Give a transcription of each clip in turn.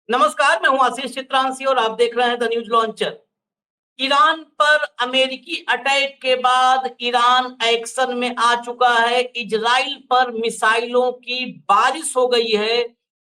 नमस्कार, मैं हूं आशीष चित्रांशी और आप देख रहे हैं द न्यूज लॉन्चर। ईरान पर अमेरिकी अटैक के बाद ईरान एक्शन में आ चुका है। इजराइल पर मिसाइलों की बारिश हो गई है।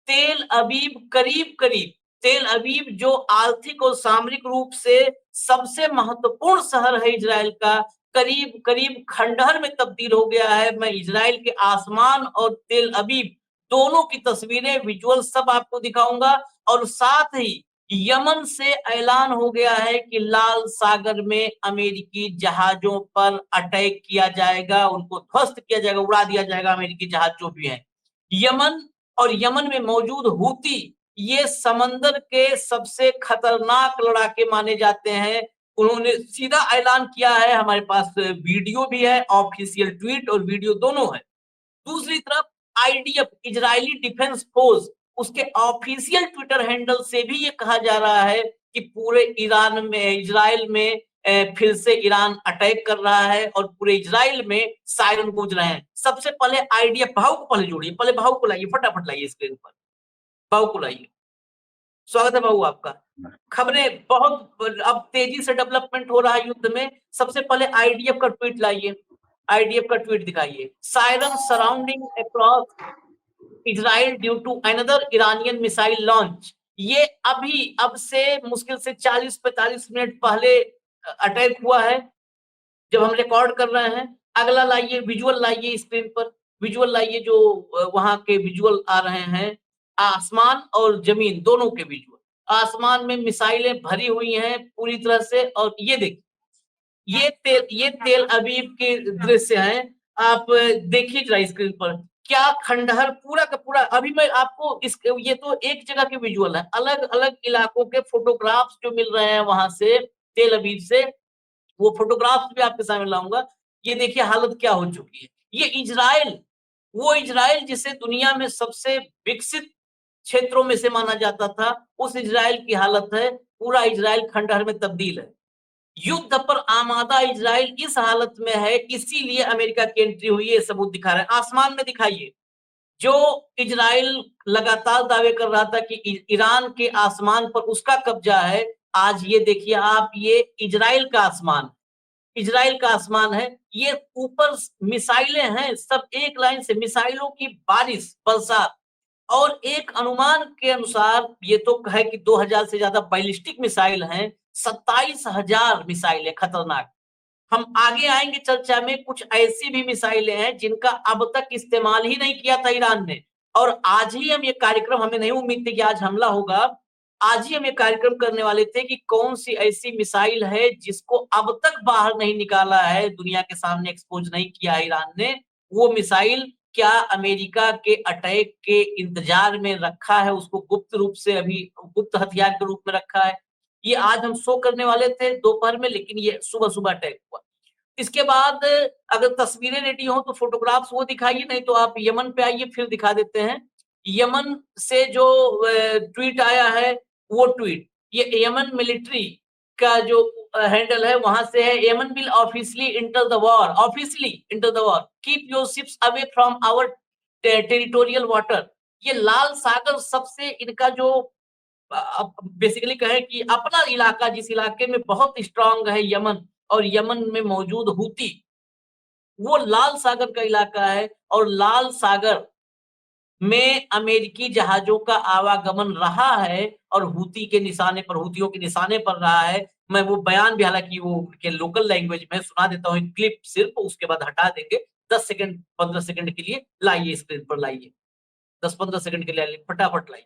तेल अवीव करीब-करीब तेल अवीव जो आर्थिक और सामरिक रूप से सबसे महत्वपूर्ण शहर है इजराइल का, करीब-करीब खंडहर में तब्दील हो गया है। मैं इजराइल के आसमान और तेल अवीव दोनों की तस्वीरें, विजुअल सब आपको दिखाऊंगा और साथ ही यमन से ऐलान हो गया है कि लाल सागर में अमेरिकी जहाजों पर अटैक किया जाएगा, उनको ध्वस्त किया जाएगा, उड़ा दिया जाएगा अमेरिकी जहाज जो भी हैं। यमन और यमन में मौजूद हूती, ये समंदर के सबसे खतरनाक लड़ाके माने जाते हैं। उन्होंने सीधा ऐलान किया है, हमारे पास वीडियो भी है, ऑफिशियल ट्वीट और वीडियो दोनों है। दूसरी तरफ आईडीएफ, इजरायली डिफेंस फोर्स, उसके ऑफिशियल ट्विटर हैंडल से भी ये कहा जा रहा है कि पूरे ईरान में, इजराइल में फिर से ईरान अटैक कर रहा है और पूरे इजराइल में सायरन गूंज रहे हैं। सबसे पहले आईडीएफ, भाव को पहले जोड़िए, पहले भाव को लाइए, फटाफट लाइए स्क्रीन पर, भाव को लाइए। स्वागत है भाऊ आपका। खबरें बहुत अब तेजी से डेवलपमेंट हो रहा है युद्ध में। सबसे पहले आईडीएफ का ट्वीट लाइए, आईडीएफ का ट्वीट दिखाइए। Siren surrounding across Israel due to another Iranian missile launch. ये अभी अब से मुश्किल से 40-45 मिनट पहले अटैक हुआ है, जब हम रिकॉर्ड कर रहे हैं। अगला लाइए, विजुअल लाइए स्क्रीन पर, विजुअल लाइए जो वहां के विजुअल आ रहे हैं, आसमान और जमीन दोनों के विजुअल। आसमान में मिसाइलें भरी हुई हैं पूरी तरह से, और ये देखिए, ये तेल अवीव के दृश्य हैं। आप देखिए जरा स्क्रीन पर, क्या खंडहर पूरा का पूरा। अभी मैं आपको इस, ये तो एक जगह के विजुअल है, अलग अलग इलाकों के फोटोग्राफ्स जो मिल रहे हैं वहां से, तेल अवीव से, वो फोटोग्राफ्स भी आपके सामने लाऊंगा। ये देखिए हालत क्या हो चुकी है। ये इजराइल, वो इजराइल जिसे दुनिया में सबसे विकसित क्षेत्रों में से माना जाता था, उस इजराइल की हालत है। पूरा इजराइल खंडहर में तब्दील है। युद्ध पर आमादा इजराइल इस हालत में है, इसीलिए अमेरिका की एंट्री हुई है, सबूत दिखा रहे हैं। आसमान में दिखाइए, जो इजराइल लगातार दावे कर रहा था कि ईरान के आसमान पर उसका कब्जा है, आज ये देखिए आप, ये इजराइल का आसमान, इजराइल का आसमान है। ये ऊपर मिसाइलें हैं, सब एक लाइन से मिसाइलों की बारिश, बरसात। और एक अनुमान के अनुसार ये तो है कि 2000 से ज्यादा बैलिस्टिक मिसाइल हैं, 27,000 मिसाइलें खतरनाक। हम आगे आएंगे चर्चा में, कुछ ऐसी भी मिसाइलें हैं जिनका अब तक इस्तेमाल ही नहीं किया था ईरान ने। और आज ही हम ये कार्यक्रम, हमें नहीं उम्मीद थी कि आज हमला होगा, आज ही हम ये कार्यक्रम करने वाले थे कि कौन सी ऐसी मिसाइल है जिसको अब तक बाहर नहीं निकाला है, दुनिया के सामने एक्सपोज नहीं किया है ईरान ने। वो मिसाइल क्या अमेरिका के अटैक के इंतजार में रखा है, उसको गुप्त रूप से, अभी गुप्त हथियार के रूप में रखा है। ये आज हम शो करने वाले थे दोपहर में, लेकिन ये सुबह सुबह अटैक हुआ। इसके बाद अगर तस्वीरें रेडी हो तो फोटोग्राफ्स वो दिखाइए, नहीं तो आप यमन पे आइए, फिर दिखा देते हैं। यमन से जो ट्वीट आया है, वो ट्वीट, ये यमन मिलिट्री का जो हैंडल है वहां से है। Yemen will officially enter the war, officially enter the war, keep your ships away from our territorial water. ये लाल सागर सबसे इनका जो बेसिकली कहें कि अपना इलाका, जिस इलाके में बहुत स्ट्रांग है यमन, और यमन में मौजूद हूती, वो लाल सागर का इलाका है। और लाल सागर में अमेरिकी जहाजों का आवागमन रहा है और हूती के निशाने पर, हूतियों के निशाने पर रहा है। मैं वो बयान भी, हालांकि वो उनके लोकल लैंग्वेज में सुना देता हूँ, क्लिप सिर्फ, उसके बाद हटा देंगे। 10 सेकंड 15 सेकंड के लिए लाइए, स्क्रीन पर लाइए, 10-15 सेकंड के लिए फटाफट लाइए।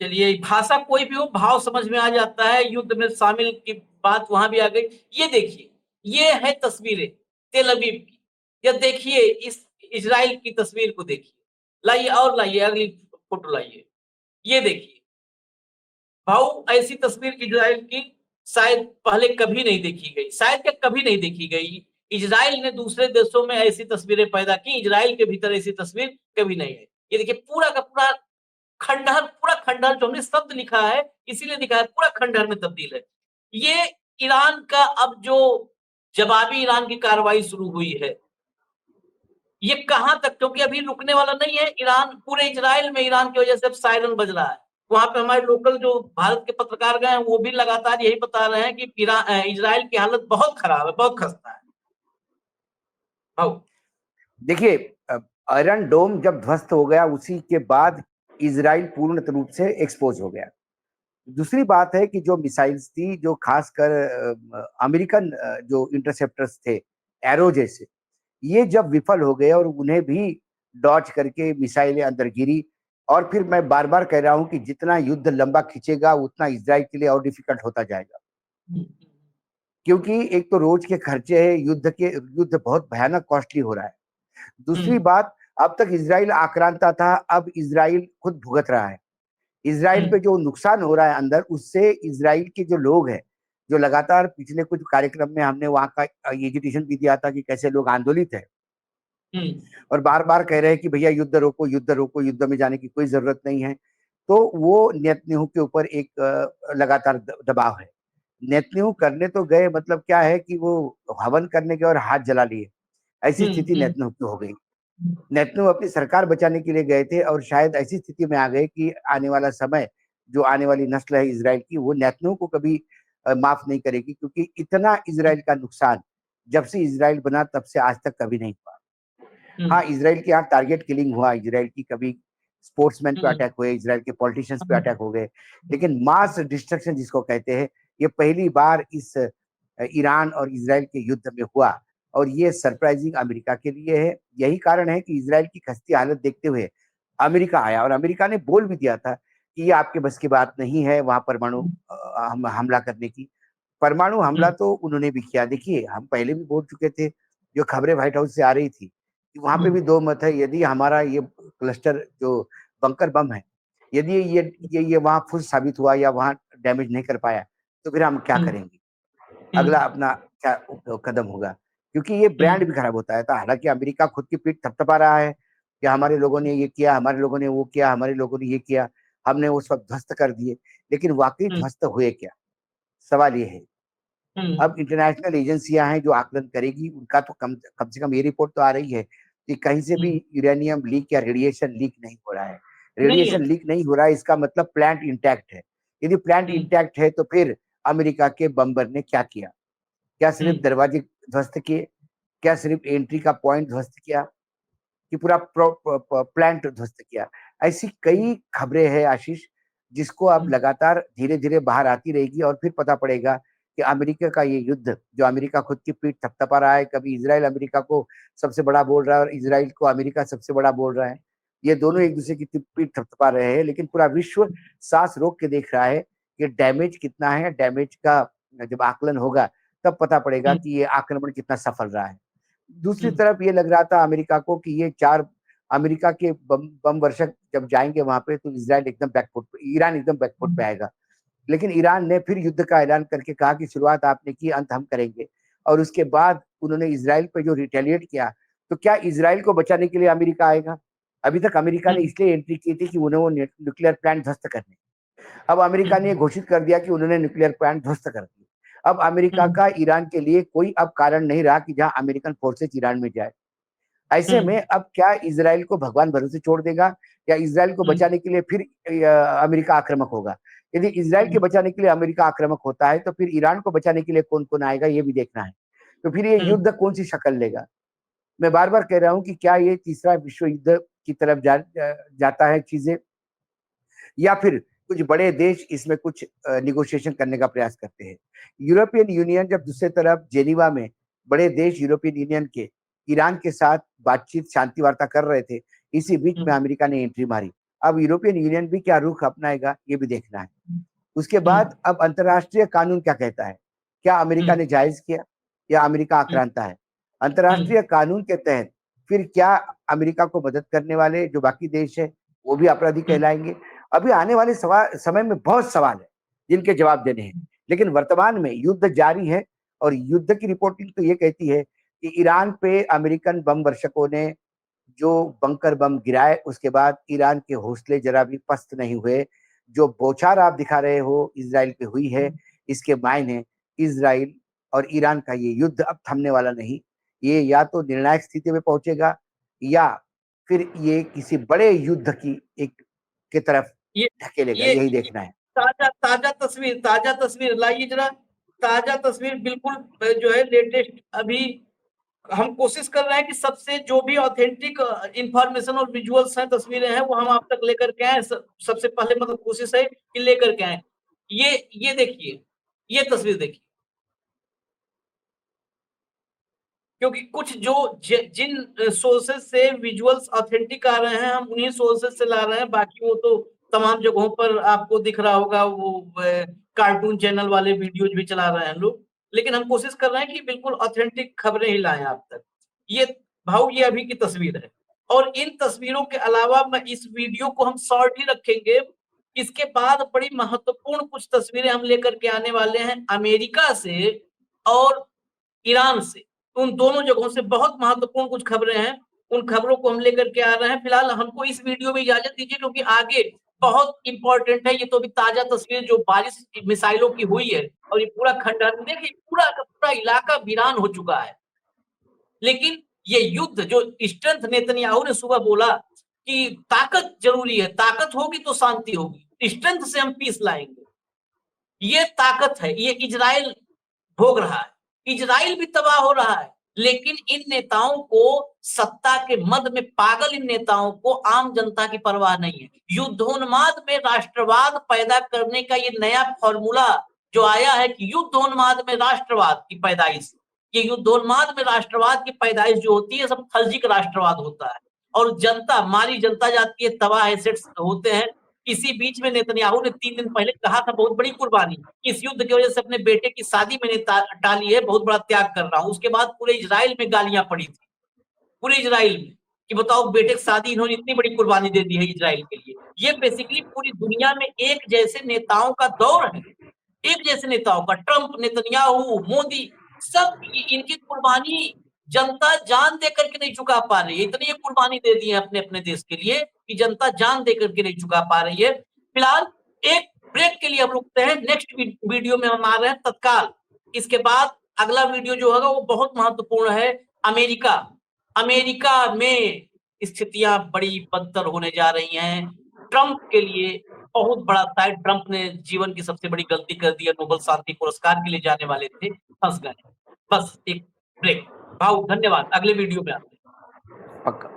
चलिए भाषा कोई भी हो भाव समझ में आ जाता है। युद्ध में शामिल की बात वहां भी आ गई। ये देखिए, ये है तस्वीरें तेल अवीव की। या देखिए इस इजराइल की तस्वीर को देखिए, लाइए और लाइए अगली फोटो लाइए। ये देखिए भाव, ऐसी तस्वीर इजराइल की शायद पहले कभी नहीं देखी गई, शायद क्या कभी नहीं देखी गई। इजराइल ने दूसरे देशों में ऐसी तस्वीरें पैदा की, इजराइल के भीतर ऐसी तस्वीर कभी नहीं है। ये देखिए पूरा का पूरा खंडहर, पूरा खंडहर, जो हमने शब्द लिखा है इसीलिए लिखा है, पूरा खंडहर में तब्दील है। ये ईरान का अब जो जवाबी ईरान की कार्रवाई शुरू हुई है, ये कहां तक, क्योंकि अभी रुकने वाला नहीं है ईरान। पूरे इजराइल में ईरान की वजह से अब सायरन बज रहा है। वहां पे हमारे लोकल जो भारत के पत्रकार गए हैं वो भी लगातार यही बता रहे हैं कि इजराइल की हालत बहुत खराब है, बहुत खस्ता है। देखिए, आयरन डोम जब ध्वस्त हो गया उसी के बाद इजराइल पूर्ण रूप से एक्सपोज हो गया। दूसरी बात है कि जो मिसाइल्स थी, जो खासकर अमेरिकन जो इंटरसेप्टर्स थे एरो जैसे, ये जब विफल हो गए और उन्हें भी डॉच करके मिसाइलें अंदर गिरी। और फिर मैं बार बार कह रहा हूं कि जितना युद्ध लंबा खींचेगा उतना इजराइल के लिए और डिफिकल्ट होता जाएगा, क्योंकि एक तो रोज के खर्चे है, युद्ध बहुत भयानक कॉस्टली हो रहा है। दूसरी बात, अब तक इजराइल आक्रांता था, अब इजराइल खुद भुगत रहा है। इजराइल पे जो नुकसान हो रहा है अंदर, उससे इजराइल के जो लोग हैं, जो लगातार पिछले कुछ कार्यक्रम में हमने वहां का एजुटेशन भी दिया था कि कैसे लोग आंदोलित है और बार बार कह रहे हैं कि भैया युद्ध रोको, युद्ध रोको, युद्ध में जाने की कोई जरूरत नहीं है। तो वो नेतन्याहू के ऊपर एक लगातार दबाव है। नेतन्याहू करने तो गए, मतलब क्या है कि वो हवन करने के और हाथ जला लिए, ऐसी स्थिति नेतन्याहू की हो गई। नेतन्याहू अपनी सरकार बचाने के लिए गए थे और शायद ऐसी स्थिति में आ गए कि आने वाला समय, जो आने वाली नस्ल है इजराइल की, वो नेतन्याहू को कभी माफ नहीं करेगी, क्योंकि इतना इजराइल का नुकसान जब से इजराइल बना तब से आज तक कभी नहीं हुआ। हाँ, इजराइल के यहाँ टारगेट किलिंग हुआ, इजराइल की कभी स्पोर्ट्समैन पे अटैक हुए, इजराइल के पॉलिटिशियंस पे अटैक हो गए, लेकिन मास डिस्ट्रक्शन जिसको कहते हैं, ये पहली बार इस ईरान और इजराइल के युद्ध में हुआ। और ये सरप्राइजिंग अमेरिका के लिए है। यही कारण है कि इजराइल की खस्ती हालत देखते हुए अमेरिका आया, और अमेरिका ने बोल भी दिया था कि ये आपके बस की बात नहीं है वहां परमाणु हमला करने की। परमाणु हमला तो उन्होंने भी किया। देखिए, हम पहले भी बोल चुके थे, जो खबरें व्हाइट हाउस से आ रही थी कि वहां पे भी दो मत है। यदि हमारा ये क्लस्टर जो बंकर बम है, यदि ये वहां फुस साबित हुआ या वहां डैमेज नहीं कर पाया, तो फिर हम क्या करेंगे, अगला अपना क्या कदम होगा, क्योंकि ये ब्रांड भी खराब होता है। तो हालांकि अमेरिका खुद की पीठ थपथपा रहा है कि हमारे लोगों ने ये किया, हमारे लोगों ने वो किया, हमारे लोगों ने ये किया, हमने उस वक्त ध्वस्त कर दिए, लेकिन वाकई ध्वस्त हुए क्या, सवाल ये है। अब इंटरनेशनल एजेंसियां हैं जो आकलन करेगी, उनका तो कम से कम ये रिपोर्ट तो आ रही है कि कहीं से भी यूरेनियम लीक या रेडिएशन लीक नहीं हो रहा है। रेडिएशन लीक नहीं हो रहा है, इसका मतलब प्लांट इंटैक्ट है। यदि प्लांट इंटैक्ट है तो फिर अमेरिका के बम्बर ने क्या किया? क्या सिर्फ दरवाजे ध्वस्त किए? क्या सिर्फ एंट्री का पॉइंट ध्वस्त किया कि पूरा प्लांट ध्वस्त किया? ऐसी कई खबरें हैं आशीष, जिसको अब लगातार धीरे धीरे बाहर आती रहेगी और फिर पता पड़ेगा कि अमेरिका का ये युद्ध, जो अमेरिका खुद की पीठ थपथपा रहा है, कभी इजराइल अमेरिका को सबसे बड़ा बोल रहा है और इजराइल को अमेरिका सबसे बड़ा बोल रहा है, ये दोनों एक दूसरे की पीठ थपथपा रहे हैं, लेकिन पूरा विश्व सांस रोक के देख रहा है कि डैमेज कितना है। डैमेज का जब आकलन होगा तब पता पड़ेगा कि ये आक्रमण कितना सफल रहा है। दूसरी तरफ ये लग रहा था अमेरिका को कि ये 4 अमेरिका के बम वर्षक जब जाएंगे वहां पे तो ईरान एकदम बैकफुट पे आएगा, लेकिन ईरान ने फिर युद्ध का ऐलान करके कहा कि शुरुआत आपने की, अंत हम करेंगे। और उसके बाद उन्होंने इजराइल पे जो रिटेलिएट किया, तो क्या इजराइल को बचाने के लिए अमेरिका आएगा? अभी तक अमेरिका ने इसलिए एंट्री की थी कि उन्हें वो न्यूक्लियर प्लांट ध्वस्त करने। अब अमेरिका ने घोषित कर दिया कि उन्होंने न्यूक्लियर प्लांट ध्वस्त कर दिया। अब अमेरिका का ईरान के लिए कोई अब कारण नहीं रहा कि जहां अमेरिकन फोर्सेज ईरान में जाए। ऐसे में अब क्या इजराइल को भगवान भरोसे छोड़ देगा, या इजराइल को बचाने के लिए फिर अमेरिका आक्रामक होगा? यदि इजराइल के बचाने के लिए अमेरिका आक्रामक होता है, तो फिर ईरान को बचाने के लिए कौन कौन आएगा, ये भी देखना है। तो फिर ये युद्ध कौन सी शक्ल लेगा? मैं बार बार कह रहा हूं कि क्या ये तीसरा विश्व युद्ध की तरफ जाता है चीजें, या फिर कुछ बड़े देश इसमें कुछ निगोशिएशन करने का प्रयास करते हैं। यूरोपियन यूनियन जब दूसरी तरफ जेनीवा में बड़े देश यूरोपियन यूनियन के ईरान के साथ बातचीत शांति वार्ता कर रहे थे, इसी बीच में अमेरिका ने एंट्री मारी। अब यूरोपियन यूनियन भी क्या रुख अपनाएगा, ये भी देखना है। उसके बाद अब अंतर्राष्ट्रीय कानून क्या कहता है? क्या अमेरिका ने जायज किया या अमेरिका आक्रांता है? अंतर्राष्ट्रीय कानून के तहत फिर क्या अमेरिका को मदद करने वाले जो बाकी देश है वो भी अपराधी कहलाएंगे? अभी आने वाले समय में बहुत सवाल है जिनके जवाब देने हैं, लेकिन वर्तमान में युद्ध जारी है। और युद्ध की रिपोर्टिंग तो ये कहती है कि ईरान पे अमेरिकन बम वर्षकों ने जो बंकर बम गिराए, उसके बाद ईरान के हौसले जरा भी पस्त नहीं हुए। जो बौछार आप दिखा रहे हो इजराइल पे हुई है, इसके मायने इजराइल और ईरान का ये युद्ध अब थमने वाला नहीं। ये या तो निर्णायक स्थिति में पहुंचेगा, या फिर ये किसी बड़े युद्ध की तरफ धकेलेगा। यही देखना है। ताजा तस्वीर लाइए जरा, ताजा तस्वीर बिल्कुल जो है लेटेस्ट। अभी हम कोशिश कर रहे हैं कि सबसे जो भी ऑथेंटिक इंफॉर्मेशन और विजुअल्स हैं, तस्वीरें हैं, वो हम आप तक लेकर के आए। सबसे पहले मतलब कोशिश है कि लेकर के आए। ये देखिए, ये तस्वीर देखिए, क्योंकि कुछ जो जिन सोर्सेज से विजुअल्स ऑथेंटिक आ रहे हैं, हम उन्हीं सोर्सेज से ला रहे हैं। बाकी वो तो तमाम जगहों पर आपको दिख रहा होगा, वो कार्टून चैनल वाले वीडियोज भी चला रहे हैं लोग। लेकिन हम कोशिश कर रहे हैं कि बिल्कुल ऑथेंटिक खबरें ही लाएं आप तक। ये भाव, ये अभी की तस्वीर है। और इन तस्वीरों के अलावा मैं इस वीडियो को हम शॉर्ट ही रखेंगे। इसके बाद बड़ी महत्वपूर्ण कुछ तस्वीरें हम लेकर के आने वाले हैं अमेरिका से और ईरान से। उन दोनों जगहों से बहुत महत्वपूर्ण कुछ खबरें हैं, उन खबरों को हम लेकर के आ रहे हैं। फिलहाल हमको इस वीडियो में इजाजत दीजिए, क्योंकि आगे बहुत इंपॉर्टेंट है। ये तो अभी ताजा तस्वीर जो बारिश मिसाइलों की हुई है, और ये पूरा खंडहर, देखिए पूरा का पूरा इलाका वीरान हो चुका है। लेकिन ये युद्ध जो स्ट्रेंथ नेतन्याहू ने सुबह बोला कि ताकत जरूरी है, ताकत होगी तो शांति होगी, स्ट्रेंथ से हम पीस लाएंगे, ये ताकत है। ये इजराइल भोग रहा है, इजराइल भी तबाह हो रहा है। लेकिन इन नेताओं को, सत्ता के मद में पागल इन नेताओं को आम जनता की परवाह नहीं है। युद्धोन्माद में राष्ट्रवाद पैदा करने का ये नया फॉर्मूला जो आया है कि युद्धोन्माद में राष्ट्रवाद की पैदाइश, ये युद्धोन्माद में राष्ट्रवाद की पैदाइश जो होती है, सब फर्जिक राष्ट्रवाद होता है। और जनता, मारी जनता जाती है, तबाह एसेट्स होते हैं। इसी बीच में नेतन्याहू ने 3 दिन पहले कहा था, बहुत बड़ी कुर्बानी, इस युद्ध की वजह से अपने बेटे की शादी मैंने टाली है, बहुत बड़ा त्याग कर रहा हूं। उसके बाद पूरे इजराइल में गालियां पड़ी थी, पूरे इजराइल में, कि बताओ बेटे की शादी, इन्होंने इतनी बड़ी कुर्बानी दे दी है इजराइल के लिए। ये बेसिकली पूरी दुनिया में एक जैसे नेताओं का दौर है, एक जैसे नेताओं का। ट्रंप, नेतन्याहू, मोदी, सब इनकी कुर्बानी जनता जान दे करके नहीं चुका पा रही है। इतनी कुर्बानी दे दी है अपने अपने देश के लिए कि जनता जान दे करके नहीं चुका पा रही है। फिलहाल एक ब्रेक के लिए हम रुकते हैं। नेक्स्ट वीडियो में हम आ रहे हैं तत्काल। इसके बाद अगला वीडियो जो होगा वो बहुत महत्वपूर्ण है। अमेरिका में स्थितियां बड़ी बदतर होने जा रही हैं। ट्रंप के लिए बहुत बड़ा, शायद ट्रंप ने जीवन की सबसे बड़ी गलती कर दी है। नोबेल शांति पुरस्कार के लिए जाने वाले थे, फंस गए। बस एक ब्रेक। भाव, धन्यवाद। अगले वीडियो में आते हैं। पक्का।